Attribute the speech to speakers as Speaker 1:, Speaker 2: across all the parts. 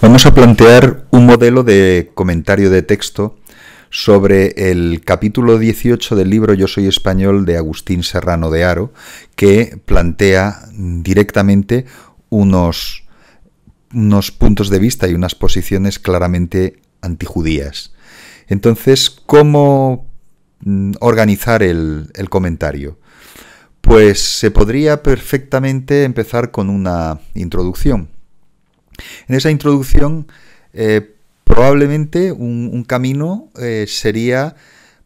Speaker 1: Vamos a plantear un modelo de comentario de texto sobre el capítulo 18 del libro Yo soy español de Agustín Serrano de Haro, que plantea directamente unos puntos de vista y unas posiciones claramente antijudías. Entonces, ¿cómo organizar el comentario? Pues se podría perfectamente empezar con una introducción. En esa introducción, probablemente un camino sería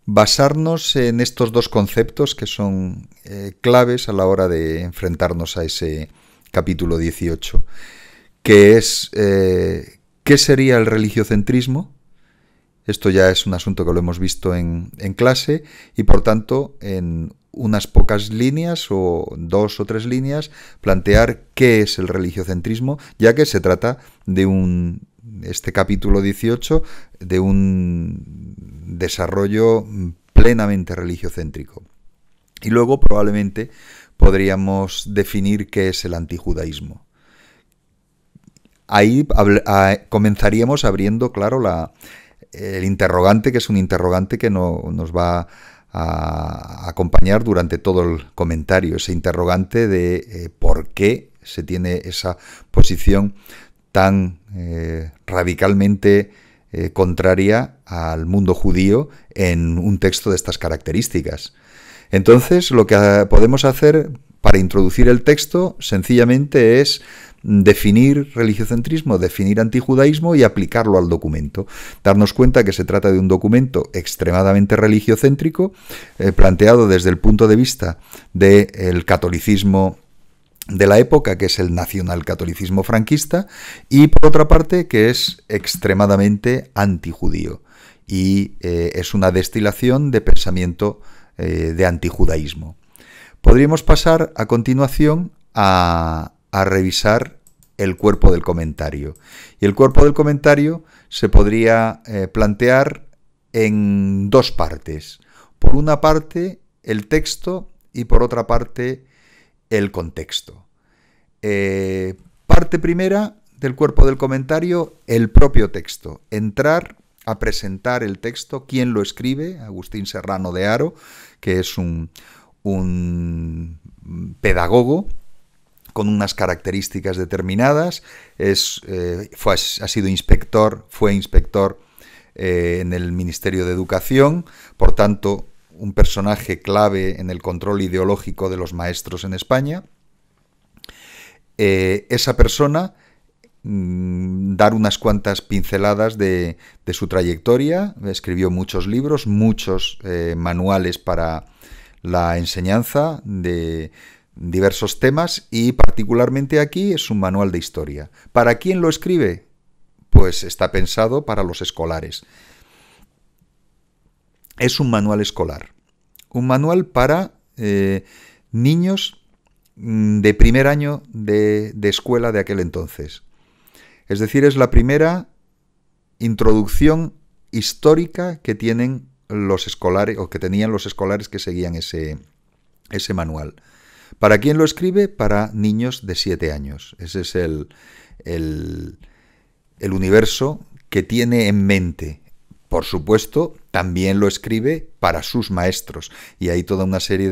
Speaker 1: basarnos en estos dos conceptos que son claves a la hora de enfrentarnos a ese capítulo 18, que es ¿qué sería el religiocentrismo? Esto ya es un asunto que lo hemos visto en clase y, por tanto, en unas pocas líneas o 2 o 3 líneas plantear qué es el religiocentrismo, ya que se trata de este capítulo 18 de un desarrollo plenamente religiocéntrico. Y luego probablemente podríamos definir qué es el antijudaísmo. Ahí comenzaríamos abriendo, claro, el interrogante, que es un interrogante que nos va a acompañar durante todo el comentario, ese interrogante de por qué se tiene esa posición tan radicalmente contraria al mundo judío en un texto de estas características. Entonces, lo que podemos hacer para introducir el texto sencillamente es definir religiocentrismo, definir antijudaísmo y aplicarlo al documento. Darnos cuenta que se trata de un documento extremadamente religiocéntrico, planteado desde el punto de vista del catolicismo de la época, que es el nacionalcatolicismo franquista, y por otra parte que es extremadamente antijudío y es una destilación de pensamiento de antijudaísmo. Podríamos pasar a continuación a revisar el cuerpo del comentario. Y el cuerpo del comentario se podría plantear en dos partes. Por una parte, el texto y por otra parte, el contexto. Parte primera del cuerpo del comentario, el propio texto. Entrar a presentar el texto, quién lo escribe, Agustín Serrano de Haro, que es un pedagogo con unas características determinadas, fue inspector en el Ministerio de Educación, por tanto, un personaje clave en el control ideológico de los maestros en España. Esa persona, dar unas cuantas pinceladas de su trayectoria, escribió muchos libros, muchos manuales para la enseñanza de diversos temas y particularmente aquí es un manual de historia. ¿Para quién lo escribe? Pues está pensado para los escolares. Es un manual escolar, un manual para niños de primer año de escuela de aquel entonces. Es decir, es la primera introducción histórica que tienen los escolares o que tenían los escolares que seguían ese manual. ¿Para quién lo escribe? Para niños de 7 años. Ese es el universo que tiene en mente. Por supuesto, también lo escribe para sus maestros. Y hay toda una serie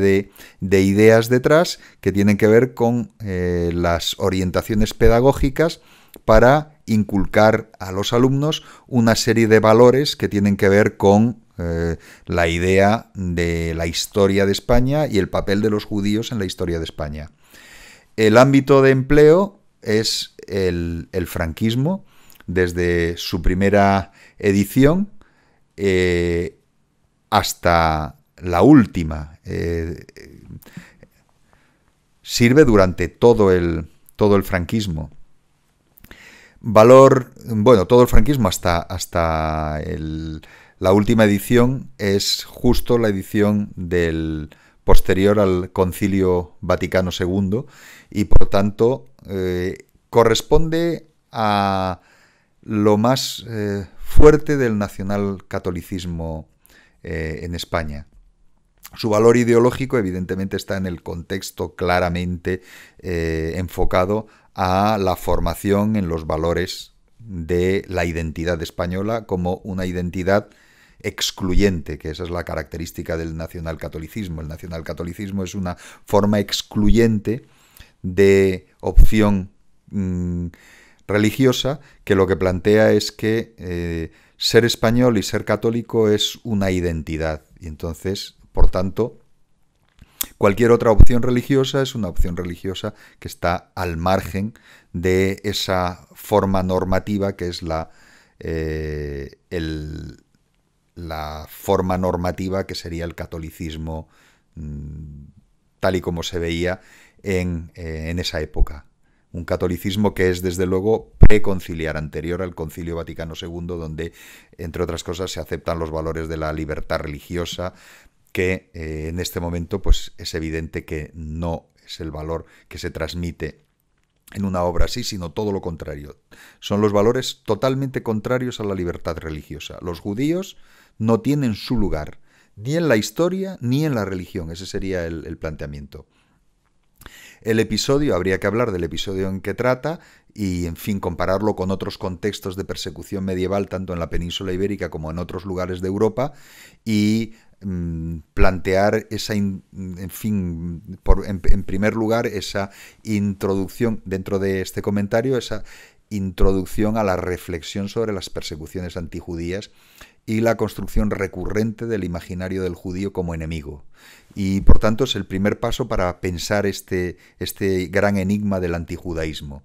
Speaker 1: de ideas detrás que tienen que ver con las orientaciones pedagógicas para inculcar a los alumnos una serie de valores que tienen que ver con la idea de la historia de España y el papel de los judíos en la historia de España. El ámbito de empleo es el franquismo, desde su primera edición hasta la última. Sirve durante todo el franquismo. Todo el franquismo hasta la última edición es justo la edición del posterior al Concilio Vaticano II y por tanto corresponde a lo más fuerte del nacionalcatolicismo en España. Su valor ideológico evidentemente está en el contexto claramente enfocado a la formación en los valores de la identidad española como una identidad excluyente, que esa es la característica del nacionalcatolicismo. El nacionalcatolicismo es una forma excluyente de opción religiosa, que lo que plantea es que ser español y ser católico es una identidad, y entonces, por tanto, cualquier otra opción religiosa es una opción religiosa que está al margen de esa forma normativa que es la forma normativa que sería el catolicismo tal y como se veía en esa época. Un catolicismo que es, desde luego, preconciliar, anterior al Concilio Vaticano II, donde, entre otras cosas, se aceptan los valores de la libertad religiosa, que en este momento pues, es evidente que no es el valor que se transmite en una obra así, sino todo lo contrario. Son los valores totalmente contrarios a la libertad religiosa. Los judíos no tienen su lugar, ni en la historia ni en la religión. Ese sería el planteamiento. El episodio, habría que hablar del episodio en que trata y, en fin, compararlo con otros contextos de persecución medieval, tanto en la península ibérica como en otros lugares de Europa, y plantear esa, en primer lugar, esa introducción dentro de este comentario, esa introducción a la reflexión sobre las persecuciones antijudías y la construcción recurrente del imaginario del judío como enemigo. Y por tanto es el primer paso para pensar este gran enigma del antijudaísmo.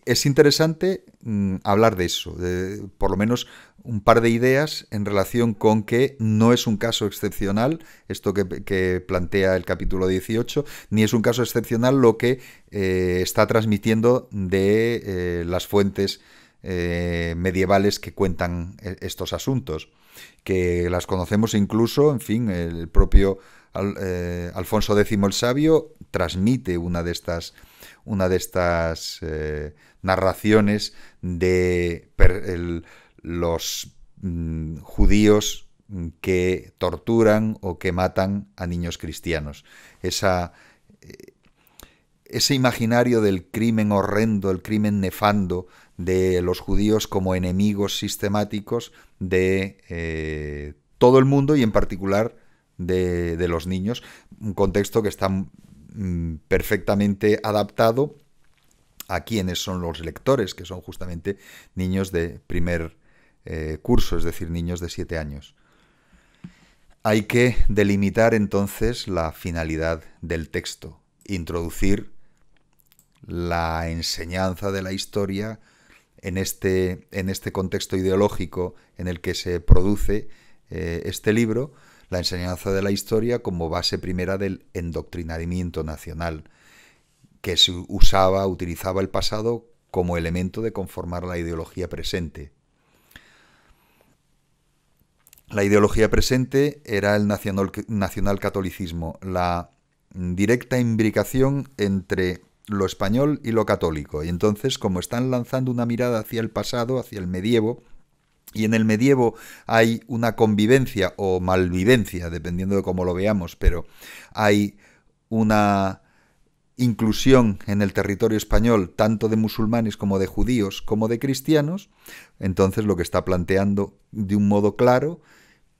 Speaker 1: Es interesante hablar de eso, de por lo menos un par de ideas en relación con que no es un caso excepcional esto que plantea el capítulo 18, ni es un caso excepcional lo que está transmitiendo de las fuentes medievales que cuentan estos asuntos, que las conocemos incluso, en fin, el propio Alfonso X el Sabio transmite una de estas narraciones de los judíos que torturan o que matan a niños cristianos. Ese imaginario del crimen horrendo, el crimen nefando de los judíos como enemigos sistemáticos de todo el mundo y en particular de los niños, un contexto que está perfectamente adaptado a quienes son los lectores, que son justamente niños de primer curso, es decir, niños de 7 años. Hay que delimitar entonces la finalidad del texto, introducir la enseñanza de la historia en este contexto ideológico en el que se produce este libro, la enseñanza de la historia como base primera del endoctrinamiento nacional, que se utilizaba el pasado como elemento de conformar la ideología presente. La ideología presente era el nacionalcatolicismo, la directa imbricación entre lo español y lo católico. Y entonces, como están lanzando una mirada hacia el pasado, hacia el medievo, y en el medievo hay una convivencia o malvivencia, dependiendo de cómo lo veamos, pero hay una inclusión en el territorio español tanto de musulmanes como de judíos como de cristianos, entonces lo que está planteando de un modo claro,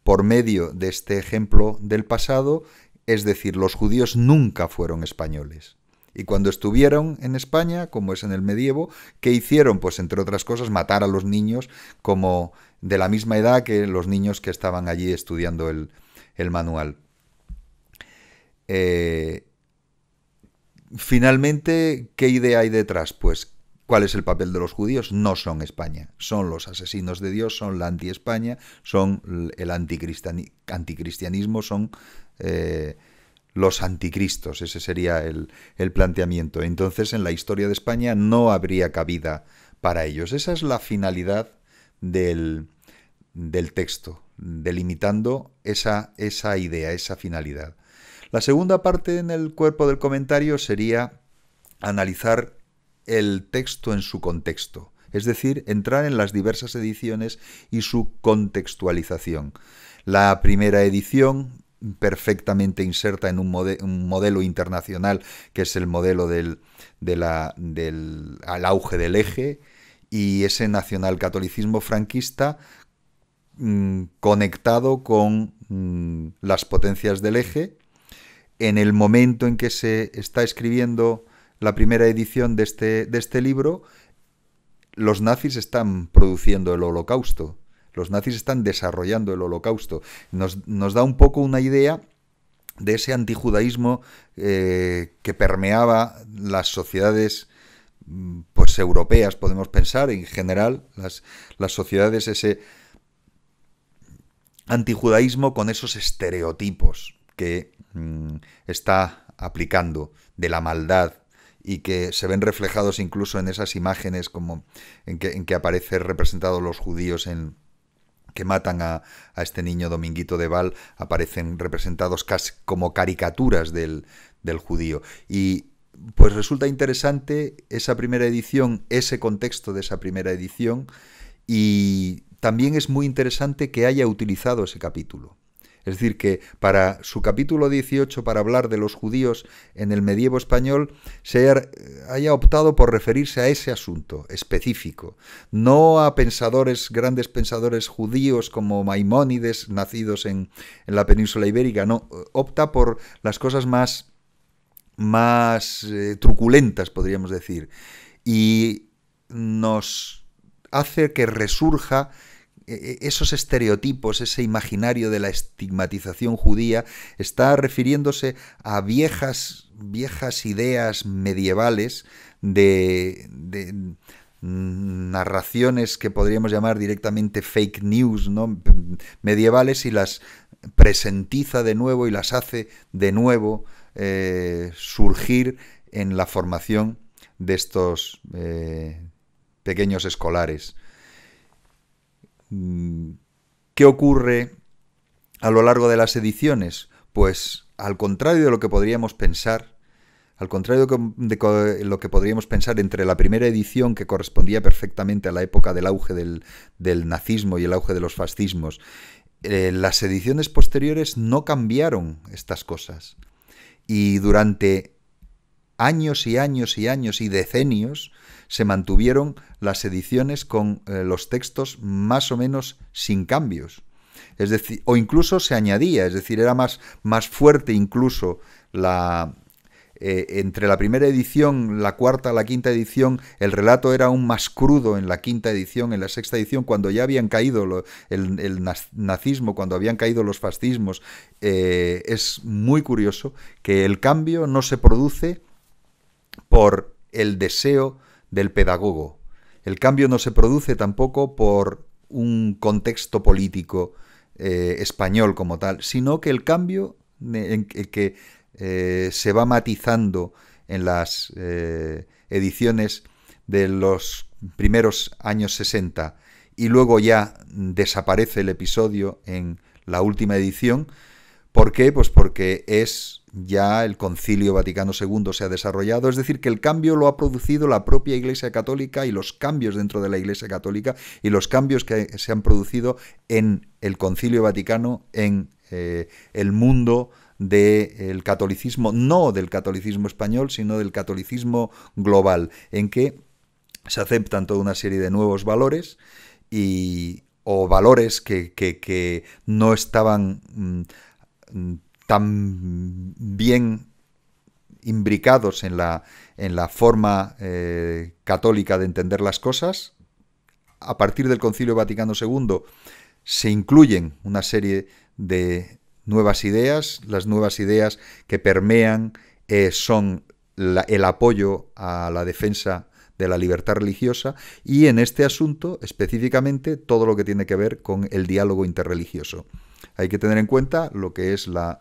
Speaker 1: por medio de este ejemplo del pasado, es decir, los judíos nunca fueron españoles. Y cuando estuvieron en España, como es en el medievo, ¿qué hicieron? Pues entre otras cosas matar a los niños como de la misma edad que los niños que estaban allí estudiando el manual. Finalmente, ¿qué idea hay detrás? Pues, ¿cuál es el papel de los judíos? No son España, son los asesinos de Dios, son la anti-España, son el anticristianismo, son los anticristos. Ese sería el planteamiento. Entonces, en la historia de España no habría cabida para ellos. Esa es la finalidad del texto, delimitando esa idea, esa finalidad. La segunda parte en el cuerpo del comentario sería analizar el texto en su contexto, es decir, entrar en las diversas ediciones y su contextualización. La primera edición perfectamente inserta en un modelo internacional, que es el modelo al auge del eje, y ese nacionalcatolicismo franquista conectado con las potencias del eje. En el momento en que se está escribiendo la primera edición de este libro, los nazis están produciendo el Holocausto. Los nazis están desarrollando el Holocausto. Nos da un poco una idea de ese antijudaísmo que permeaba las sociedades pues europeas, podemos pensar, en general, las sociedades, ese antijudaísmo con esos estereotipos que está aplicando de la maldad, y que se ven reflejados incluso en esas imágenes como en que aparecen representados los judíos que matan a este niño Dominguito de Val, aparecen representados casi como caricaturas del judío. Y pues resulta interesante esa primera edición, ese contexto de esa primera edición, y también es muy interesante que haya utilizado ese capítulo. Es decir, que para su capítulo 18, para hablar de los judíos en el medievo español, se haya optado por referirse a ese asunto específico, no a grandes pensadores judíos como Maimónides, nacidos en la península ibérica, no, opta por las cosas más truculentas, podríamos decir, y nos hace que resurja esos estereotipos, ese imaginario de la estigmatización judía. Está refiriéndose a viejas ideas medievales de narraciones que podríamos llamar directamente fake news, ¿no?, medievales, y las presentiza de nuevo y las hace de nuevo surgir en la formación de estos pequeños escolares. ¿Qué ocurre a lo largo de las ediciones? Pues al contrario de lo que podríamos pensar, de lo que podríamos pensar entre la primera edición, que correspondía perfectamente a la época del auge del nazismo y el auge de los fascismos, las ediciones posteriores no cambiaron estas cosas. Y durante años y años y años y decenios se mantuvieron las ediciones con los textos más o menos sin cambios. Es decir, o incluso se añadía, es decir, era más fuerte incluso entre la primera edición, la cuarta, la quinta edición, el relato era aún más crudo en la quinta edición, en la sexta edición, cuando ya habían caído el nazismo, cuando habían caído los fascismos. Es muy curioso que el cambio no se produce por el deseo del pedagogo. El cambio no se produce tampoco por un contexto político español como tal, sino que el cambio que se va matizando en las ediciones de los primeros años 60 y luego ya desaparece el episodio en la última edición. ¿Por qué? Pues porque ya el Concilio Vaticano II se ha desarrollado, es decir, que el cambio lo ha producido la propia Iglesia Católica, y los cambios dentro de la Iglesia Católica y los cambios que se han producido en el Concilio Vaticano, en el mundo del catolicismo, no del catolicismo español, sino del catolicismo global, en que se aceptan toda una serie de nuevos valores o valores que no estaban tan bien imbricados en la forma católica de entender las cosas. A partir del Concilio Vaticano II se incluyen una serie de nuevas ideas. Las nuevas ideas que permean son el apoyo a la defensa de la libertad religiosa, y en este asunto específicamente todo lo que tiene que ver con el diálogo interreligioso. Hay que tener en cuenta lo que es la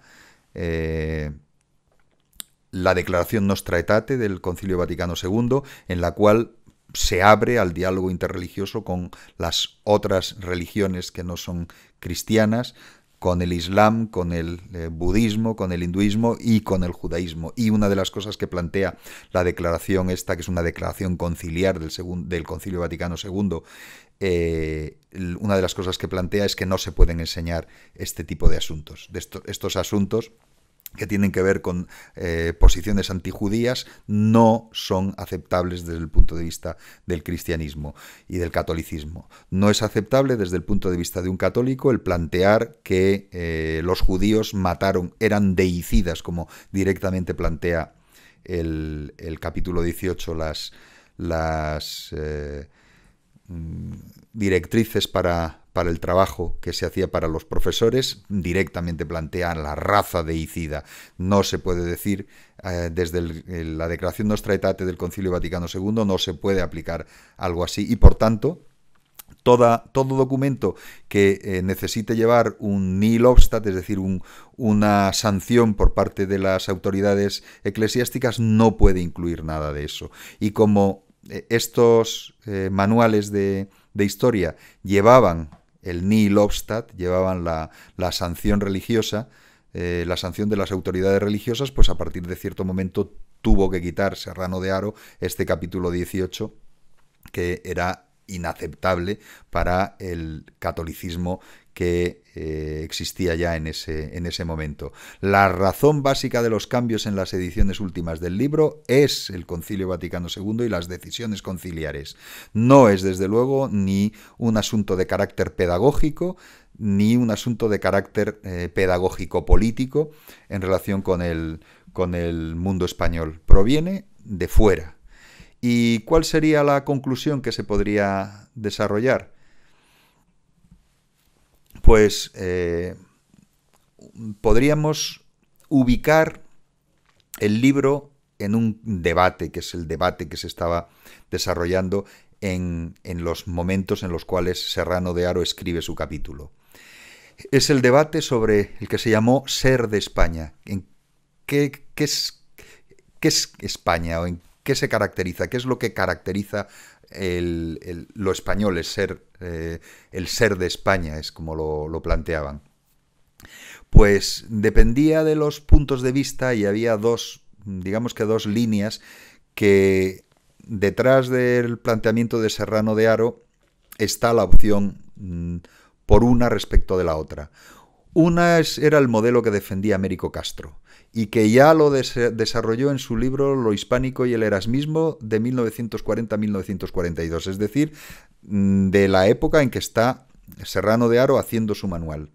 Speaker 1: Declaración Nostra Aetate del Concilio Vaticano II, en la cual se abre al diálogo interreligioso con las otras religiones que no son cristianas, con el Islam, con el budismo, con el hinduismo y con el judaísmo. Y una de las cosas que plantea la declaración esta, que es una declaración conciliar del Concilio Vaticano II, una de las cosas que plantea es que no se pueden enseñar este tipo de asuntos. Estos asuntos que tienen que ver con posiciones antijudías no son aceptables desde el punto de vista del cristianismo y del catolicismo. No es aceptable desde el punto de vista de un católico el plantear que los judíos eran deicidas, como directamente plantea el capítulo 18, las directrices para el trabajo que se hacía para los profesores, directamente plantean la raza deicida. No se puede decir, desde la Declaración Nostra Aetate del Concilio Vaticano II, no se puede aplicar algo así, y por tanto, todo documento que necesite llevar un nihil obstat, es decir, una sanción por parte de las autoridades eclesiásticas, no puede incluir nada de eso. Y como estos manuales de historia llevaban el nihil obstat, llevaban la sanción religiosa, la sanción de las autoridades religiosas, pues a partir de cierto momento tuvo que quitar Serrano de Haro este capítulo 18, que era inaceptable para el catolicismo que existía ya en ese momento. La razón básica de los cambios en las ediciones últimas del libro es el Concilio Vaticano II y las decisiones conciliares. No es, desde luego, ni un asunto de carácter pedagógico, ni un asunto de carácter pedagógico-político en relación con el mundo español. Proviene de fuera. ¿Y cuál sería la conclusión que se podría desarrollar? Pues podríamos ubicar el libro en un debate, que es el debate que se estaba desarrollando en los momentos en los cuales Serrano de Haro escribe su capítulo. Es el debate sobre el que se llamó Ser de España. ¿Qué es España? ¿O en qué se caracteriza? ¿Qué es lo que caracteriza lo español, el ser de España? Es como lo planteaban. Pues dependía de los puntos de vista, y había dos líneas que detrás del planteamiento de Serrano de Haro está la opción por una respecto de la otra. Una era el modelo que defendía Américo Castro, y que ya lo desarrolló en su libro Lo hispánico y el erasmismo de 1940 a 1942, es decir, de la época en que está Serrano de Haro haciendo su manual.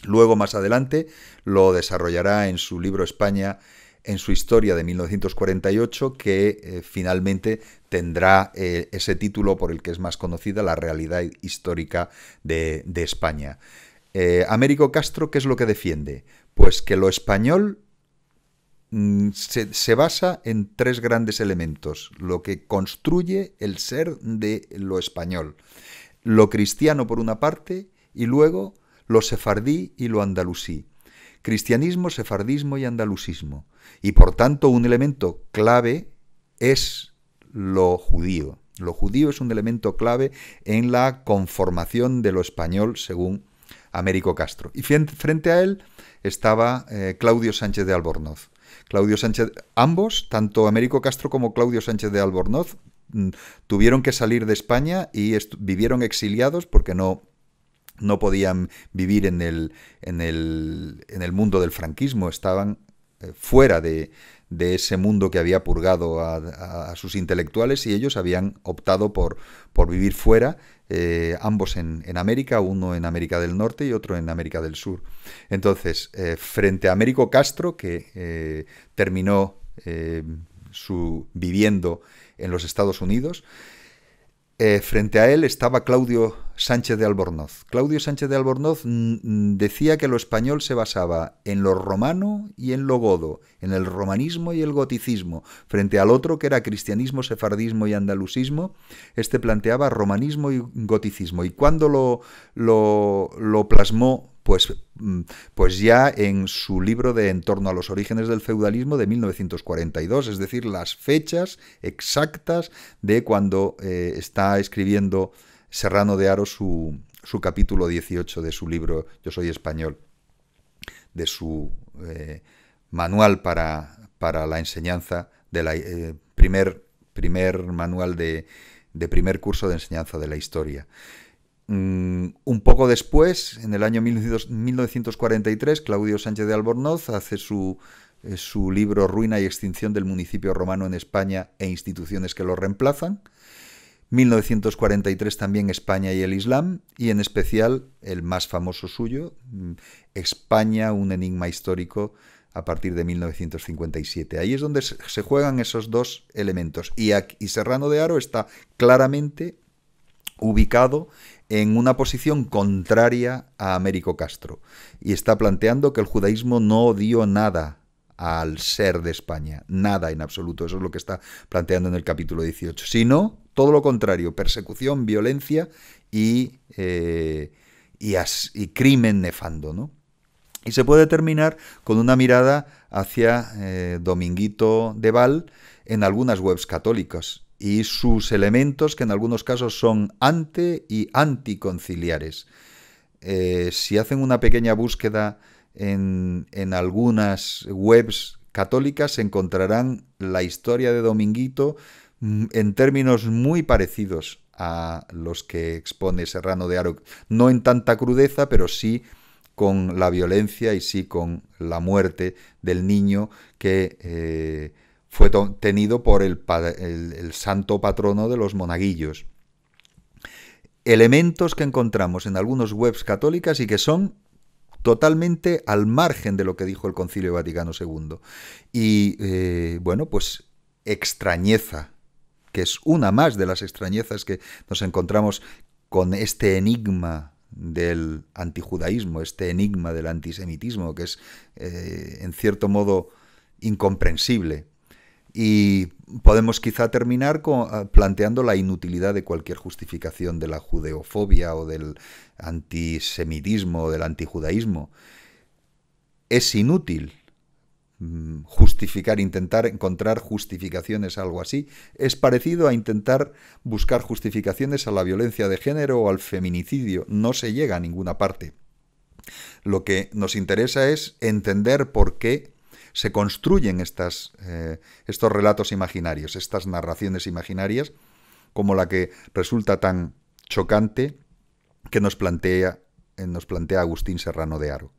Speaker 1: Luego, más adelante, lo desarrollará en su libro España en su historia de 1948, que finalmente tendrá ese título por el que es más conocida, La realidad histórica de España. Américo Castro, ¿qué es lo que defiende? Pues que lo español se basa en tres grandes elementos, lo que construye el ser de lo español. Lo cristiano por una parte, y luego lo sefardí y lo andalusí. Cristianismo, sefardismo y andalusismo. Y por tanto un elemento clave es lo judío. Lo judío es un elemento clave en la conformación de lo español según Américo Castro. Y frente a él estaba Claudio Sánchez de Albornoz. Ambos, tanto Américo Castro como Claudio Sánchez de Albornoz, tuvieron que salir de España y vivieron exiliados porque no podían vivir en el mundo del franquismo, estaban fuera de ese mundo que había purgado a sus intelectuales, y ellos habían optado por vivir fuera, ambos en América, uno en América del Norte y otro en América del Sur. Entonces, frente a Américo Castro, que terminó viviendo en los Estados Unidos, frente a él estaba Claudio Sánchez de Albornoz. Claudio Sánchez de Albornoz decía que lo español se basaba en lo romano y en lo godo, en el romanismo y el goticismo. Frente al otro, que era cristianismo, sefardismo y andalusismo, este planteaba romanismo y goticismo. Y cuando lo plasmó, pues ya en su libro de En torno a los orígenes del feudalismo de 1942, es decir, las fechas exactas de cuando está escribiendo Serrano de Haro su su capítulo 18 de su libro Yo soy español, de su manual para la enseñanza, de la primer manual de primer curso de enseñanza de la historia. Un poco después, en el año 1943, Claudio Sánchez de Albornoz hace su libro Ruina y extinción del municipio romano en España e instituciones que lo reemplazan. 1943 también España y el Islam, y en especial el más famoso suyo, España, un enigma histórico, a partir de 1957. Ahí es donde se juegan esos dos elementos. Y Serrano de Haro está claramente ubicado en una posición contraria a Américo Castro, y está planteando que el judaísmo no dio nada al ser de España, nada en absoluto. Eso es lo que está planteando en el capítulo 18, sino todo lo contrario: persecución, violencia y crimen nefando, ¿no? Y se puede terminar con una mirada hacia Dominguito de Val en algunas webs católicas y sus elementos, que en algunos casos son y anticonciliares. Si hacen una pequeña búsqueda en algunas webs católicas, encontrarán la historia de Dominguito en términos muy parecidos a los que expone Serrano de Haro, no en tanta crudeza, pero sí con la violencia y sí con la muerte del niño que fue tenido por el santo patrono de los monaguillos. Elementos que encontramos en algunas webs católicas y que son totalmente al margen de lo que dijo el Concilio Vaticano II. Y bueno, pues extrañeza, que es una más de las extrañezas que nos encontramos con este enigma del antijudaísmo, este enigma del antisemitismo, que es en cierto modo incomprensible. Y podemos quizá terminar planteando la inutilidad de cualquier justificación de la judeofobia o del antisemitismo o del antijudaísmo. Es inútil intentar encontrar justificaciones a algo así. Es parecido a intentar buscar justificaciones a la violencia de género o al feminicidio. No se llega a ninguna parte. Lo que nos interesa es entender por qué se construyen estos relatos imaginarios, estas narraciones imaginarias, como la que resulta tan chocante que nos plantea Agustín Serrano de Haro.